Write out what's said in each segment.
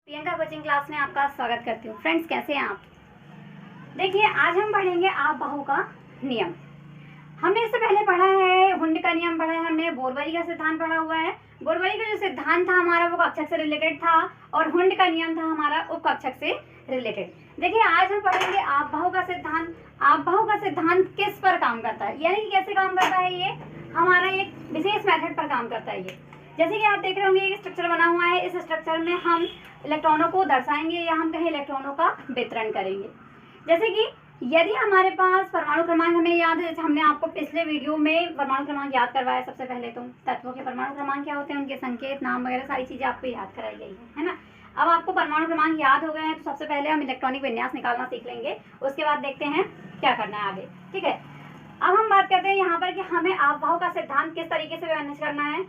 Priyanka coaching class में आपका स्वागत करती हूँ। फ्रेंड्स, कैसे हैं आप? देखिए, आज हम पढ़ेंगे आप बाहु का नियम। हमने इससे पहले पढ़ा है हुंड का नियम पढ़ा है, हमने बोरवली का सिद्धांत पढ़ा हुआ है। बोरवली का जो सिद्धांत था हमारा वो कक्षक से रिलेटेड था और हुंड का नियम था हमारा उपकक्षक से रिलेटेड। देखिए, आज हम पढ़ेंगे आप बाहु का सिद्धांत। आप बाहु का सिद्धांत किस पर काम करता है, यानी कि कैसे काम करता है, ये हमारा एक विशेष मेथड पर काम करता है। ये जैसे कि आप देख रहे होंगे एक स्ट्रक्चर बना हुआ है। इस स्ट्रक्चर में हम इलेक्ट्रॉनों को दर्शाएंगे या हम कहीं इलेक्ट्रॉनों का वितरण करेंगे। जैसे कि यदि हमारे पास परमाणु क्रमांक, हमें याद है, जैसे हमने आपको पिछले वीडियो में परमाणु क्रमांक याद करवाया। सबसे पहले तो तत्वों के परमाणु क्रमांक क्या होते हैं, उनके संकेत, नाम वगैरह सारी चीजें आपको याद कराई गई है ना। अब आपको परमाणु क्रमांक याद हो गए हैं तो सबसे पहले हम इलेक्ट्रॉनिक विन्यास निकालना सीख लेंगे। उसके बाद देखते हैं क्या करना है आगे। ठीक है, अब हम बात करते हैं यहाँ पर कि हमें आपबाहु का सिद्धांत किस तरीके से मैनेज करना है।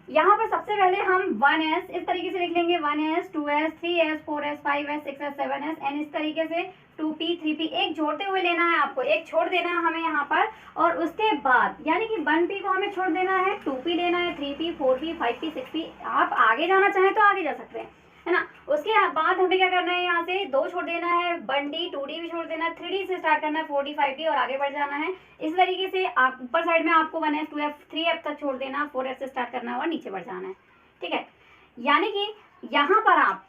यहाँ पर सबसे पहले हम 1s इस तरीके से लिख लेंगे, 1s 2s 3s 4s 5s 6s 7s and इस तरीके से 2p 3p एक जोड़ते हुए लेना है आपको, एक छोड़ देना है हमें यहाँ पर। और उसके बाद यानी कि 1p को हमें छोड़ देना है, 2p लेना है, 3p 4p 5p 6p। आप आगे जाना चाहें तो आगे जा सकते हैं, है ना। उसके बाद हमें क्या करना है, यहाँ से 2 छोड़ देना है, 1d 2d भी छोड़ देना है, 3d से स्टार्ट करना है, 4d 5d और आगे बढ़ जाना है। इस तरीके से आप ऊपर साइड में आपको 1f 2f 3f तक छोड़ देना, 4f से स्टार्ट करना है और नीचे बढ़ जाना है। ठीक है, यानी कि यहाँ पर आप,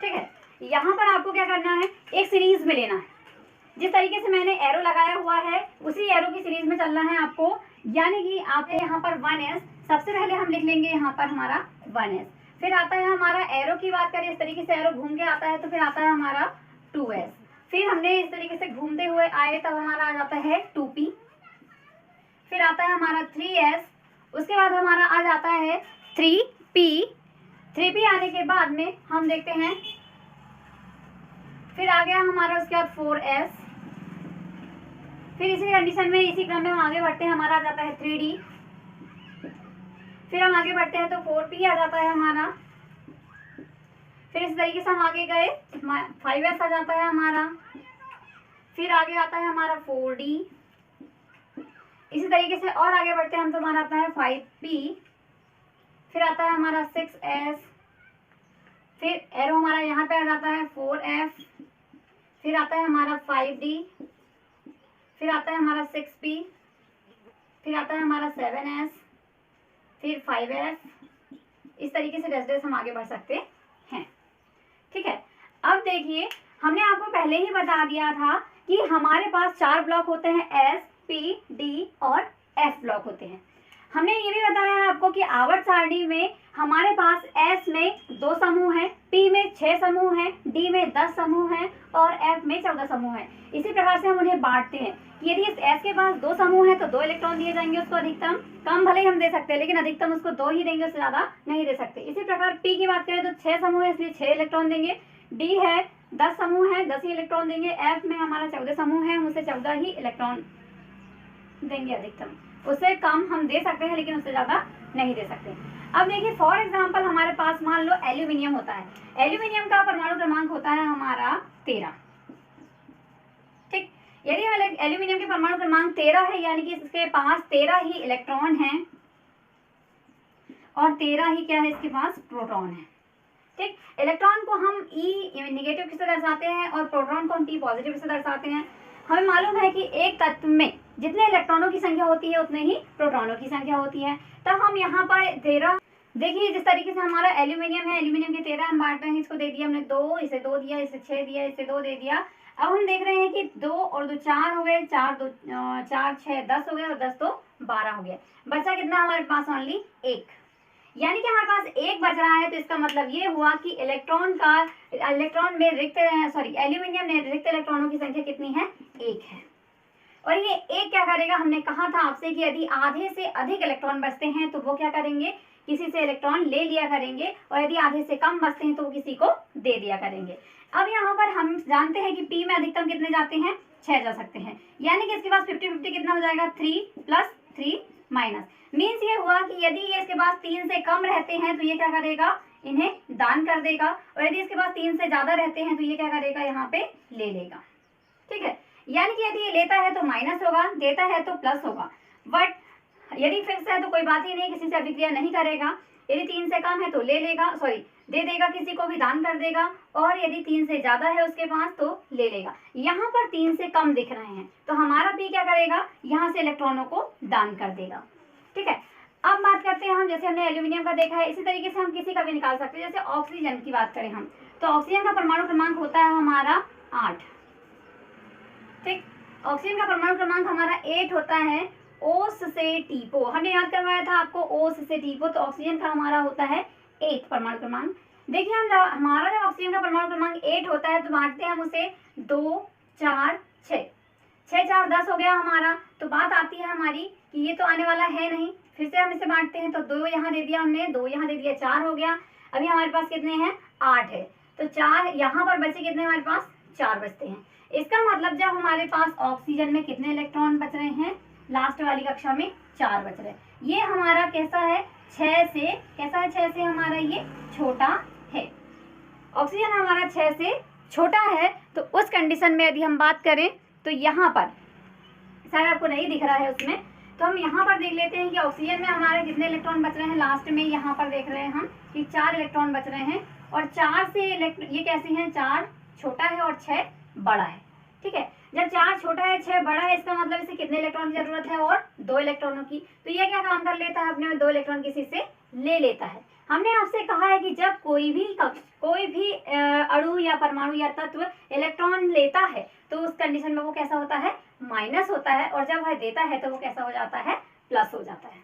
ठीक है, यहाँ पर आपको क्या करना है, एक सीरीज में लेना है। जिस तरीके से मैंने एरो लगाया हुआ है उसी एरो की सीरीज में चलना है आपको। यानी कि आप यहाँ पर 1s सबसे पहले हम लिख लेंगे, यहाँ पर हमारा 1s, फिर आता है हमारा एरो की बात करें, इस तरीके से एरो घूम के आता है तो फिर आता है हमारा 2s, फिर हमने इस तरीके से घूमते हुए आए तब हमारा आ जाता है 2p, फिर आता है हमारा 3s, उसके बाद हमारा आ जाता है 3p। 3p आने के बाद में हम देखते हैं, फिर आ गया हमारा उसके बाद 4s, फिर इसी कंडीशन में इसी क्रम में हम आगे बढ़ते हैं, हमारा आ जाता है 3d, फिर हम आगे बढ़ते हैं तो 4p आ जाता है हमारा, फिर इस तरीके से हम आगे गए 5s आ जाता है हमारा, फिर आगे आता है हमारा 4d, इसी तरीके से और आगे बढ़ते हैं हम तो हमारा आता है 5p, फिर आता है हमारा 6s, फिर एरो हमारा यहाँ पे आ जाता है 4f, फिर आता है हमारा 5d, फिर आता है हमारा 6p, फिर आता है हमारा 7s, फिर 5f। इस तरीके से डैश डैश हम आगे बढ़ सकते हैं। ठीक है, अब देखिए हमने आपको पहले ही बता दिया था कि हमारे पास 4 ब्लॉक होते हैं, S, P, D और F ब्लॉक होते हैं। हमने ये भी बताया है आपको कि आवर्त सारणी में हमारे पास S में 2 समूह हैं, P में 6 समूह हैं, D में 10 समूह हैं और F में 14 समूह हैं। इसी प्रकार से हम उन्हें बांटते हैं कि यदि इस S के पास 2 समूह हैं तो 2 इलेक्ट्रॉन दिए जाएंगे उसको, अधिकतम, कम भले ही हम दे सकते हैं लेकिन अधिकतम उसको 2 ही देंगे, उससे ज़्यादा नहीं दे सकते। इसी प्रकार P की बात करें तो 6 समूह है इसलिए 6 इलेक्ट्रॉन देंगे, D है 10 समूह है 10 ही इलेक्ट्रॉन देंगे, F में हमारा 14 समूह है, हम उसे 14 ही इलेक्ट्रॉन देंगे अधिकतम, उससे कम हम दे सकते हैं लेकिन उससे ज़्यादा नहीं दे सकते। अब देखिए फॉर एग्जांपल हमारे पास मान लो एल्यूमिनियम होता है, एल्यूमिनियम का परमाणु क्रमांक होता है हमारा 13। ठीक, यदि एल्यूमिनियम के परमाणु क्रमांक 13 है यानी कि इसके पास 13 ही इलेक्ट्रॉन हैं और 13 ही क्या है, इसके पास प्रोटॉन है। ठीक, इलेक्ट्रॉन को हम E नेगेटिव से दर्शाते हैं और प्रोटॉन को हम P पॉजिटिव से दर्शाते हैं। हमें मालूम है कि एक तत्व में जितने इलेक्ट्रॉनों की संख्या होती है उतने ही प्रोटॉनों की संख्या होती है। तब हम यहाँ पर 13, देखिए जिस तरीके से हमारा एल्यूमिनियम है, एल्यूमिनियम के 13 हम बांट रहे हैं, इसको दे दिया हमने 2, इसे 2 दिया, इसे 6 दिया, इसे 2 दे दिया। अब हम देख रहे हैं कि 2 और 2 4 हो गए, 4 2 4 6 10 हो गए और 10 तो 12 हो गया। बचा कितना हमारे पास, ओनली 1, यानी कि हमारे पास 1 बच रहा है। तो इसका मतलब ये हुआ कि इलेक्ट्रॉन में एल्यूमिनियम में रिक्त इलेक्ट्रॉनों की संख्या कितनी है, 1 है। और ये 1 क्या करेगा, हमने कहा था आपसे कि यदि आधे से अधिक इलेक्ट्रॉन बचते हैं तो वो क्या करेंगे, किसी से इलेक्ट्रॉन ले लिया करेंगे, और यदि आधे से कम बचते हैं तो वो किसी को दे दिया करेंगे। अब यहाँ पर हम जानते हैं कि P में अधिकतम कितने जाते हैं, 6 जा सकते हैं, यानी कि इसके पास 50-50 कितना हो जाएगा, 3 + 3 माइनस। मीन्स ये हुआ कि यदि ये इसके पास 3 से कम रहते हैं तो ये क्या करेगा, इन्हें दान कर देगा, और यदि इसके पास 3 से ज्यादा रहते हैं तो ये क्या करेगा, यहाँ पे ले लेगा। ठीक है, यानी कि यदि ये लेता है तो माइनस होगा, देता है तो प्लस होगा। बट यदि फिक्स है तो कोई बात ही नहीं, किसी से अभिक्रिया नहीं करेगा। यदि 3 से कम है तो ले लेगा, दे देगा, किसी को भी दान कर देगा। और यदि 3 से ज़्यादा है उसके पास तो ले लेगा। यहाँ पर 3 से कम दिख रहे हैं तो हमारा P क्या करेगा, यहाँ से इलेक्ट्रॉनों को दान कर देगा। ठीक है, अब बात करते हैं हम, जैसे हमने एल्यूमिनियम का देखा है, इसी तरीके से हम किसी का भी निकाल सकते हैं। जैसे ऑक्सीजन की बात करें हम, तो ऑक्सीजन का परमाणु क्रमांक होता है हमारा 8। ठीक, ऑक्सीजन का परमाणु क्रमांक हमारा 8 होता है। ओस से टीपो हमने याद करवाया था आपको, ओस से टीपो, तो ऑक्सीजन का हमारा होता है 8 परमाणु क्रमांक। देखिए हम हमारा जब ऑक्सीजन का परमाणु क्रमांक 8 होता है तो बांटते हैं हम उसे 2, 4, 6, 6, 4, 10 हो गया हमारा। तो बात आती है हमारी कि ये तो आने वाला है नहीं, फिर से हम इसे बांटते हैं तो 2 यहाँ दे दिया हमने, 2 यहाँ दे दिया, 4 हो गया। अभी हमारे पास कितने हैं, 8 है, तो 4 यहाँ पर बचे, कितने हमारे पास 4 बचते हैं। इसका मतलब जब हमारे पास ऑक्सीजन में कितने इलेक्ट्रॉन बच रहे हैं, लास्ट वाली कक्षा में 4 बच रहे हैं। ये हमारा कैसा है, 6 से, कैसा है, 6 से हमारा ये छोटा है। ऑक्सीजन हमारा 6 से छोटा है। तो उस कंडीशन में यदि हम बात करें तो यहाँ पर शायद आपको नहीं दिख रहा है उसमें, तो हम यहाँ पर देख लेते हैं कि ऑक्सीजन में हमारे कितने इलेक्ट्रॉन बच रहे हैं। लास्ट में यहाँ पर देख रहे हैं हम कि 4 इलेक्ट्रॉन बच रहे हैं, और 4 से ये कैसे हैं, 4 छोटा है और 6 बड़ा है। ठीक है, जब 4 छोटा है 6 बड़ा है, इसका मतलब इसे कितने इलेक्ट्रॉन की जरूरत है, और 2 इलेक्ट्रॉनों की। तो ये क्या काम कर लेता है, अपने में 2 इलेक्ट्रॉन किसी से ले लेता है। हमने आपसे कहा है कि जब कोई भी अणु या परमाणु या तत्व इलेक्ट्रॉन लेता है तो उस कंडीशन में वो कैसा होता है, माइनस होता है, और जब वह देता है तो वो कैसा हो जाता है, प्लस हो जाता है।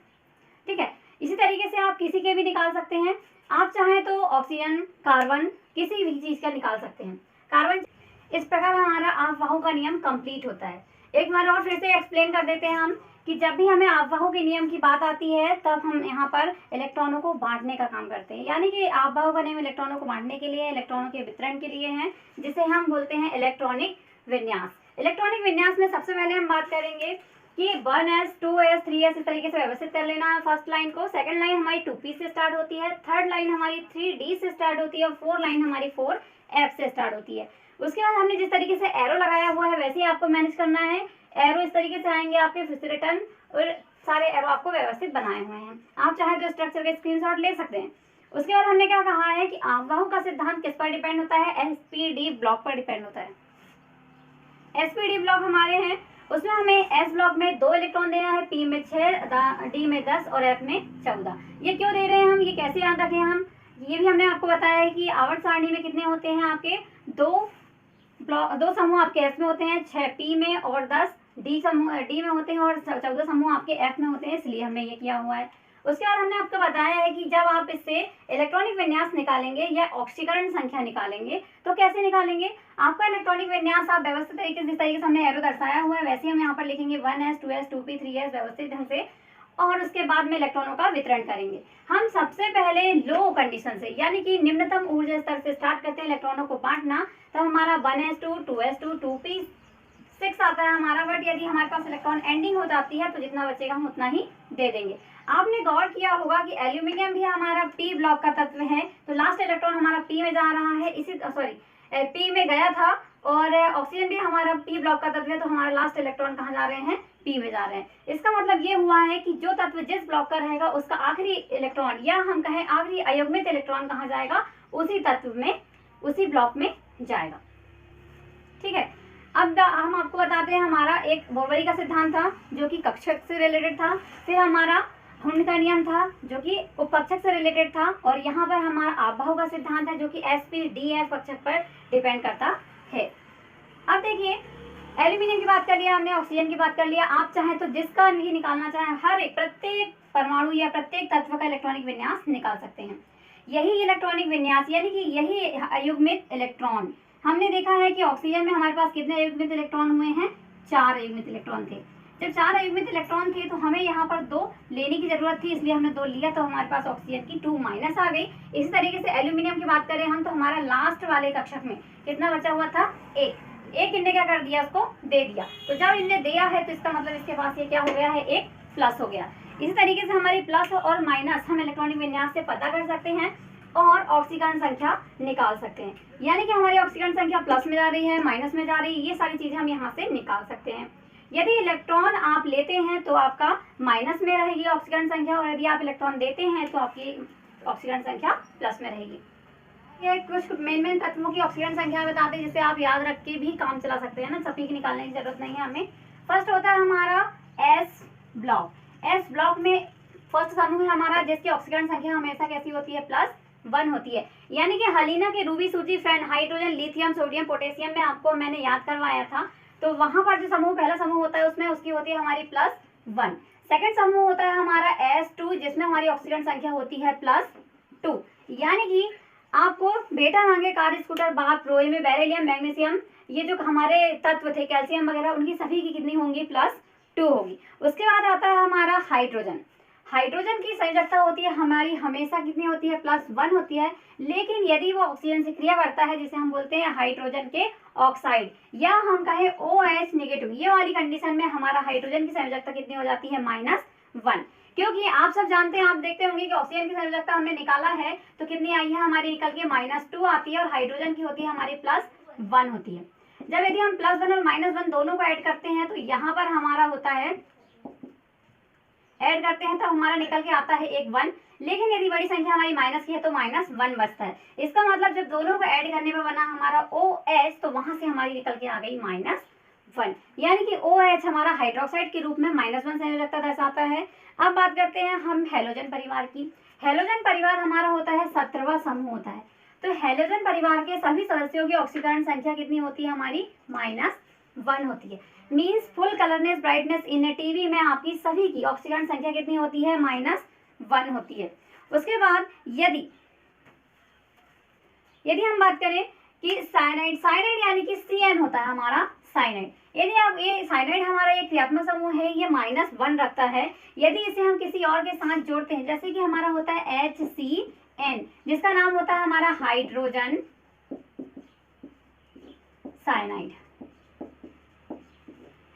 ठीक है, इसी तरीके से आप किसी के भी निकाल सकते हैं। आप चाहें तो ऑक्सीजन, कार्बन, किसी भी चीज का निकाल सकते हैं। कार्बन, इस प्रकार हमारा आफवाहों का नियम कंप्लीट होता है। एक बार और फिर से एक्सप्लेन कर देते हैं हम कि जब भी हमें आफवाहों के नियम की बात आती है तब हम यहाँ पर इलेक्ट्रॉनों को बांटने का काम करते हैं। यानी कि आफवाहों का नियम इलेक्ट्रॉनों को बांटने के लिए, इलेक्ट्रॉनों के वितरण के लिए है, जिसे हम बोलते हैं इलेक्ट्रॉनिक विन्यास। इलेक्ट्रॉनिक विन्यास में सबसे पहले हम बात करेंगे कि 1s, 2s, 3s इस तरीके से व्यवस्थित कर लेना है फर्स्ट लाइन को। सेकंड लाइन हमारी 2p से स्टार्ट होती है, थर्ड लाइन हमारी 3d से स्टार्ट होती है, और फोर्थ लाइन हमारी 4f से स्टार्ट होती है। उसके बाद हमने जिस तरीके से एरो लगाया हुआ है वैसे ही आपको मैनेज करना है। एरो इस तरीके से आएंगे आपके, फिर से रिटर्न, और सारे एरो आपको व्यवस्थित बनाए हुए हैं। आप चाहे तो स्ट्रक्चर का स्क्रीनशॉट ले सकते हैं। उसके बाद हमने क्या कहा है कि आफवाहों का सिद्धांत किस पर डिपेंड होता है, एसपीडी ब्लॉक पर डिपेंड होता है। एसपीडी ब्लॉक हमारे हैं, उसमें हमें एस ब्लॉक में 2 इलेक्ट्रॉन देना है, पी में 6, डी में 10 और एफ में 14। ये क्यों दे रहे हैं हम, ये कैसे याद रखें हम, ये भी हमने आपको बताया है कि आवर्त सारणी में कितने होते हैं आपके, 2 समूह आपके एस में होते हैं, 6 पी में और 10 डी में होते हैं, और 14 समूह आपके एफ में होते हैं, इसलिए हमने ये किया हुआ है। उसके बाद हमने आपको बताया है कि जब आप इससे इलेक्ट्रॉनिक विन्यास निकालेंगे या ऑक्सीकरण संख्या निकालेंगे तो कैसे निकालेंगे। आपका इलेक्ट्रॉनिक विन्यास आप व्यवस्थित तरीके से, जिस तरीके से हमने एरो दर्शाया हुआ है वैसे हम यहाँ पर लिखेंगे 1s, 2s, 2p, 3s व्यवस्थित ढंग से, और उसके बाद में इलेक्ट्रॉनों का वितरण करेंगे। हम सबसे पहले लो कंडीशन से, यानी कि निम्नतम ऊर्जा स्तर से स्टार्ट करते हैं इलेक्ट्रॉनों को बांटना। तब हमारा 1s2, 2s2, 2p6 आता है हमारा। बट यदि हमारे पास इलेक्ट्रॉन एंडिंग हो जाती है तो जितना बचेगा हम उतना ही दे देंगे। आपने गौर किया होगा कि एल्यूमिनियम भी हमारा पी ब्लॉक का तत्व है, तो लास्ट इलेक्ट्रॉन हमारा पी में जा रहा है, पी में गया था, और ऑक्सीजन भी हमारा पी ब्लॉक का तत्व है, तो हमारा लास्ट इलेक्ट्रॉन कहाँ जा रहे हैं, पी में जा रहे हैं। इसका मतलब ये हुआ है कि जो तत्व जिस ब्लॉक का रहेगा उसका आखिरी इलेक्ट्रॉन, या हम कहें आखिरी अयुग्मित इलेक्ट्रॉन कहाँ जाएगा, उसी तत्व में, उसी ब्लॉक में जाएगा। ठीक है, अब हम आपको बताते हैं, हमारा एक बोरवली का सिद्धांत था जो कि कक्षक से रिलेटेड था, फिर हमारा हुंड का नियम था जो कि उपकक्षक से रिलेटेड था, और यहाँ पर हमारा आफवाहों का सिद्धांत है जो कि एसपीडीएफ कक्षक पर डिपेंड करता है। अब देखिए, एल्यूमिनियम की बात कर लिया हमने, ऑक्सीजन की बात कर लिया। आप चाहें तो जिसका भी निकालना चाहें, हर एक प्रत्येक परमाणु या प्रत्येक तत्व का इलेक्ट्रॉनिक विन्यास निकाल सकते हैं। यही इलेक्ट्रॉनिक विन्यास, यानी कि यही अयुग्मित इलेक्ट्रॉन, हमने देखा है कि ऑक्सीजन में हमारे पास कितने अयुग्मित इलेक्ट्रॉन हुए हैं, 4 अयुग्मित इलेक्ट्रॉन थे। जब 4 अयुग्मित इलेक्ट्रॉन थे तो हमें यहाँ पर 2 लेने की जरूरत थी, इसलिए हमने 2 लिया, तो हमारे पास ऑक्सीजन की 2 माइनस आ गई। इसी तरीके से एल्यूमिनियम की बात करें हम, तो हमारा लास्ट वाले कक्षक में कितना बचा हुआ था, 1 इनने क्या कर दिया, उसको दे दिया। तो जब इनने दिया है तो इसका मतलब इसके पास ये क्या हो गया है, एक प्लस हो गया। इसी तरीके से हमारी प्लस और माइनस हम इलेक्ट्रॉनिक विन्यास से पता कर सकते हैं और ऑक्सीकरण संख्या निकाल सकते हैं। यानी कि हमारी ऑक्सीकरण संख्या प्लस में जा रही है, माइनस में जा रही है, ये सारी चीजें हम यहाँ से निकाल सकते हैं। यदि इलेक्ट्रॉन आप लेते हैं तो आपका माइनस में रहेगी ऑक्सीकरण संख्या, और यदि आप इलेक्ट्रॉन देते हैं तो आपकी ऑक्सीकरण संख्या प्लस में रहेगी। ये कुछ मेन तत्वों की ऑक्सीकरण संख्या बताते हैं जिसे आप याद रख के भी काम चला सकते हैं ना, सभी की निकालने की जरूरत नहीं है हमें। फर्स्ट होता है हमारा एस ब्लॉक। एस ब्लॉक में फर्स्ट समूह है हमारा जिसकी ऑक्सीकरण संख्या हमेशा कैसी होती है, +1 होती है। यानी कि हलीना के रूबी, सूची, friend, hydrogen, lithium, sodium, potassium में आपको मैंने याद करवाया था, तो वहां पर जो समूह पहला समूह होता है उसमें उसकी होती है हमारी +1। सेकंड समूह होता है हमारा S2 जिसमें हमारी ऑक्सीजन संख्या होती है +2। यानी कि आपको बेटा मांगे कार, स्कूटर, बाहर रोए में बेरिलियम, मैग्नीशियम, ये जो हमारे तत्व थे कैल्शियम वगैरह, उनकी सभी की कितनी होंगी, +2 होगी। उसके बाद आता है हमारा हाइड्रोजन। हाइड्रोजन की संयोजकता होती है हमारी हमेशा कितनी होती है, +1 होती है। लेकिन यदि वो ऑक्सीजन से क्रिया करता है जिसे हम बोलते हैं हाइड्रोजन के ऑक्साइड, या हम कहें OH नेगेटिव, ये वाली कंडीशन में हमारा हाइड्रोजन की संयोजकता कितनी हो जाती है, -1। क्योंकि आप सब जानते हैं, आप देखते होंगे कि ऑक्सीजन की संयोजकता हमने निकाला है तो कितनी आई है हमारी, निकल के -2 आती है, और हाइड्रोजन की होती है हमारी +1 होती है। जब यदि हम +1 और -1 दोनों को ऐड करते हैं तो यहाँ पर हमारा होता है, ऐड करते हैं तो हमारा निकल के आता है एक 1। लेकिन यदि बड़ी संख्या हमारी माइनस की है तो -1 बचता है। इसका मतलब जब दोनों को ऐड करने पे बना हमारा OH तो वहां से हमारी निकल के आ गई -1। यानी कि OH हमारा हाइड्रोक्साइड के रूप में -1 संयोजकता दर्शाता है। अब बात करते हैं हम हैलोजन परिवार की। हैलोजन परिवार हमारा होता है 17वां समूह होता है। तो हैलोजन परिवार के सभी सदस्यों की ऑक्सीकरण संख्या कितनी होती है हमारी, -1 होती है। मीन्स फुल कलरनेस, ब्राइटनेस इन टीवी में आपकी सभी की ऑक्सीकरण संख्या कितनी होती है, -1 होती है। उसके बाद यदि हम बात करें कि साइनाइड यानी कि CN होता है हमारा साइनाइड। यदि आप ये साइनाइड हमारा एक क्रियात्मक समूह है, ये -1 रखता है। यदि इसे हम किसी और के साथ जोड़ते हैं, जैसे कि हमारा होता है HCN जिसका नाम होता है हमारा हाइड्रोजन साइनाइड,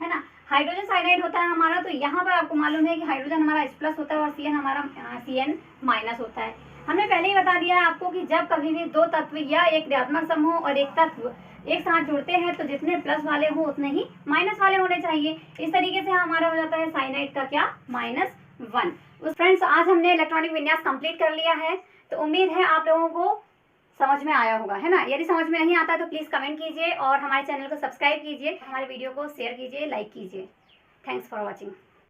है ना, हाइड्रोजन साइनाइड होता है हमारा। तो यहाँ पर आपको मालूम है कि हाइड्रोजन हमारा H+ होता है और CN हमारा CN- होता है। हमने पहले ही बता दिया है आपको कि जब कभी भी दो तत्व या एक क्रियात्मक समूह और एक तत्व एक साथ जुड़ते हैं तो जितने प्लस वाले हो उतने ही माइनस वाले होने चाहिए। इस तरीके से हमारा हो जाता है साइनाइड का क्या, -1। फ्रेंड्स, आज हमने इलेक्ट्रॉनिक विन्यास कंप्लीट कर लिया है, तो उम्मीद है आप लोगों को समझ में आया होगा, है ना। यदि समझ में नहीं आता तो प्लीज़ कमेंट कीजिए और हमारे चैनल को सब्सक्राइब कीजिए, हमारे वीडियो को शेयर कीजिए, लाइक कीजिए। Thanks for watching.